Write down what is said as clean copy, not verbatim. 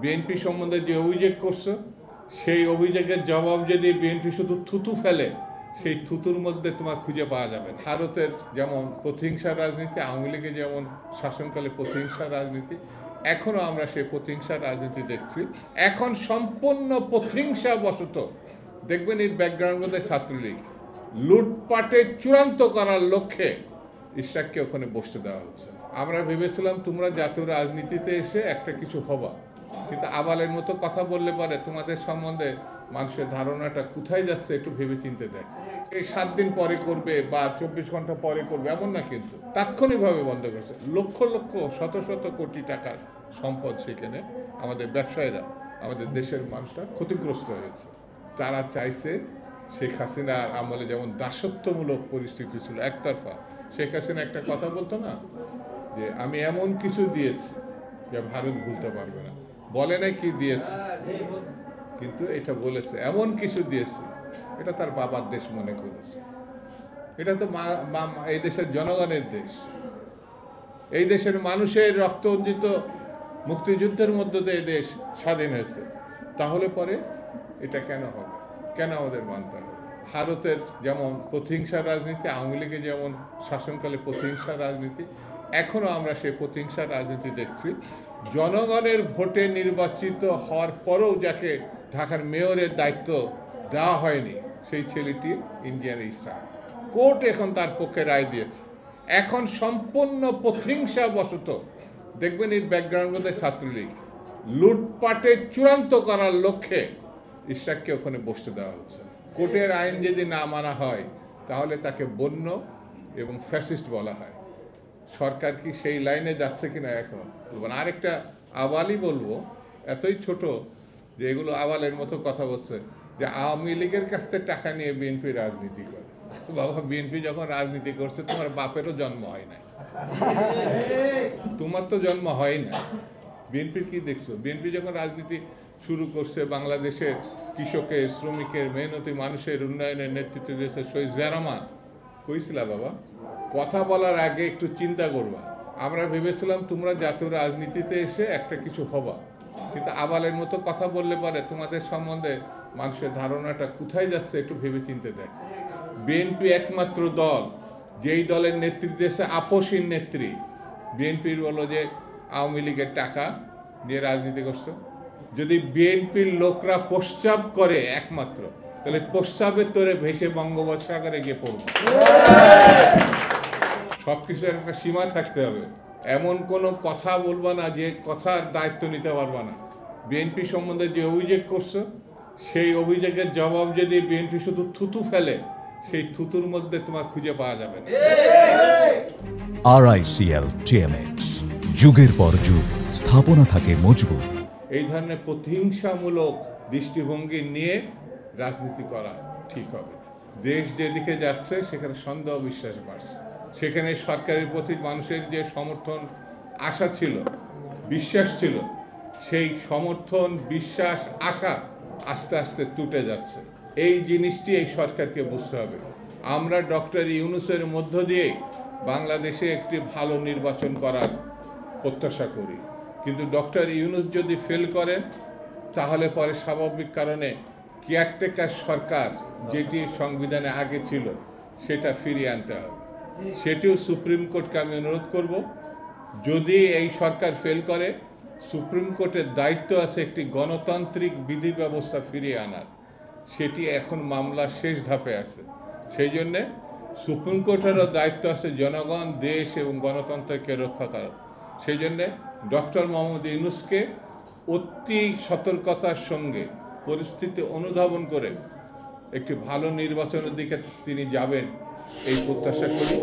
BNP সম্বন্ধে যে অভিযোগ করছো সেই অভিযোগের জবাব যদি বিএনপি শুধু থুতু ফেলে, সেই থুতুর মধ্যে তোমার খুঁজে পাওয়া যাবে। ভারতের যেমন প্রতিহিংসার রাজনীতি, আওয়ামী লীগের যেমন শাসনকালে প্রতিহিংসার রাজনীতি, এখনও আমরা সেই প্রতিহিংসার রাজনীতি দেখছি। এখন সম্পূর্ণ প্রতিহিংসা বশত দেখবেন এর ব্যাকগ্রাউন্ড মধ্যে ছাত্রলীগ লুটপাটে চূড়ান্ত করার লক্ষ্যে ইশরাককে ওখানে বসতে দেওয়া হচ্ছে। আমরা ভেবেছিলাম তোমরা জাতীয় রাজনীতিতে এসে একটা কিছু হবা, কিন্তু আবালের মতো কথা বললে পারে তোমাদের সম্বন্ধে মানুষের ধারণাটা কোথায় যাচ্ছে একটু ভেবে চিনতে দেখ। এই 7 দিন পরে করবে বা 24 ঘন্টা পরে করবে এমন না, কিন্তু তাৎক্ষণিকভাবে বন্ধ করেছে। লক্ষ লক্ষ শত শত কোটি টাকার সম্পদ সেখানে আমাদের ব্যবসায়ীরা, আমাদের দেশের মানুষরা ক্ষতিগ্রস্ত হয়েছে। তারা চাইছে শেখ হাসিনার আমলে যেমন দাসত্বমূলক পরিস্থিতি ছিল একতরফা, শেখ হাসিনা একটা কথা বলতো না যে আমি এমন কিছু দিয়েছি যা ভারত ভুলতে পারবে না। বলে নাই কি দিয়েছে, কিন্তু এটা বলেছে এমন কিছু দিয়েছে এটা তার বাবার দেশ মনে করেছে। এটা তো এই দেশের জনগণের দেশ, এই দেশের মানুষের রক্ত অর্জিত মুক্তিযুদ্ধের মধ্য দিয়ে দেশ স্বাধীন হয়েছে। তাহলে পরে এটা কেন হবে, কেন আমাদের মানতে হবে? ভারতের যেমন প্রতিহিংসার রাজনীতি, আওয়ামী লীগের যেমন শাসনকালে প্রতিহিংসার রাজনীতি, এখনও আমরা সেই প্রতিহিংসার রাজনীতি দেখছি। জনগণের ভোটে নির্বাচিত হওয়ার পরেও যাকে ঢাকার মেয়রের দায়িত্ব দেওয়া হয়নি, সেই ছেলেটি ইন্ডিয়ান ইসরাক। কোর্ট এখন তার পক্ষে রায় দিয়েছে। এখন সম্পূর্ণ প্রতিহিংসা বশত দেখবেন এর ব্যাকগ্রাউন্ড মধ্যে ছাত্রলীগ লুটপাটে চূড়ান্ত করার লক্ষ্যে ইশরাককে ওখানে বসতে দেওয়া হচ্ছে। কোর্টের আইন যদি না মানা হয় তাহলে তাকে বন্য এবং ফ্যাসিস্ট বলা হয়। সরকার কি সেই লাইনে যাচ্ছে কিনা এখন বলবো না। আরেকটা আওয়ালই বলবো, এতই ছোট যে এগুলো আওয়ালের মতো কথা বলছে যে আওয়ামী লীগের কাছ থেকে টাকা নিয়ে বিএনপি রাজনীতি করে। বাবা, বিএনপি যখন রাজনীতি করছে তোমার বাপেরও জন্ম হয় না, তোমার তো জন্ম হয় না। বিএনপির কি দেখছো? বিএনপি যখন রাজনীতি শুরু করছে, বাংলাদেশের কৃষকের, শ্রমিকের, মেহনতি মানুষের উন্নয়নের নেতৃত্ব দিয়েছে শহীদ জিয়া রহমান। কইছিলা বাবা, কথা বলার আগে একটু চিন্তা করবা। আমরা ভেবেছিলাম তোমরা জাতীয় রাজনীতিতে এসে একটা কিছু হবা, কিন্তু আবালের মতো কথা বললে পারে তোমাদের সম্বন্ধে মানুষের ধারণাটা কোথায় যাচ্ছে একটু ভেবে চিনতে দেখ। বিএনপি একমাত্র দল যেই দলের নেতৃত্ব দিয়েছে আপসীন নেত্রী। বিএনপির বলো যে আওয়ামী লীগের টাকা দিয়ে রাজনীতি করছে। যদি বিএনপির লোকরা প্রস্রাব করে একমাত্র, তাহলে প্রস্রাবের তোরে ভেসে বঙ্গোপসাগরে গিয়ে পড়বে। সবকিছুর একটা সীমা থাকতে হবে। এমন কোনো কথা বলবা না যে কথার দায়িত্ব নিতে পারবা না। বিএনপি সম্বন্ধে যে অভিযোগ করছো সেই অভিযোগের জবাব যদি বিএনপি শুধু থুতু ফেলে, সেই থুতুর মধ্যে তোমার খুঁজে পাওয়া যাবে না। RICL TMX, যুগের পর যুগ স্থাপনা থাকে মজবুত। এই ধরনের প্রতিহিংসামূলক দৃষ্টিভঙ্গি নিয়ে রাজনীতি করা ঠিক হবে না। দেশ যেদিকে যাচ্ছে সেখানে সন্দেহ বিশ্বাস বাড়ছে। সেখানে সরকারের প্রতি মানুষের যে সমর্থন, আশা ছিল, বিশ্বাস ছিল, সেই সমর্থন, বিশ্বাস, আশা আস্তে আস্তে টুটে যাচ্ছে। এই জিনিসটি এই সরকারকে বুঝতে হবে। আমরা ডক্টর ইউনূসের মধ্য দিয়ে বাংলাদেশে একটি ভালো নির্বাচন করার প্রত্যাশা করি, কিন্তু ডক্টর ইউনূস যদি ফেল করেন তাহলে পরে স্বাভাবিক কারণে কেয়ারটেকার সরকার যেটি সংবিধানে আগে ছিল সেটা ফিরিয়ে আনতে হবে। সেটিও সুপ্রিম কোর্টকে আমি অনুরোধ করব, যদি এই সরকার ফেল করে সুপ্রিম কোর্টের দায়িত্ব আছে একটি গণতান্ত্রিক বিধি ব্যবস্থা ফিরিয়ে আনার। সেটি এখন মামলার শেষ ধাপে আছে। সেই জন্যে সুপ্রিম কোর্টেরও দায়িত্ব আছে জনগণ, দেশ এবং গণতন্ত্রকে রক্ষা করা। সেই জন্যে ডক্টর মোহাম্মদ ইউনূসকে অতি সতর্কতার সঙ্গে পরিস্থিতি অনুধাবন করে একটি ভালো নির্বাচনের দিকে তিনি যাবেন এই প্রত্যাশা করি।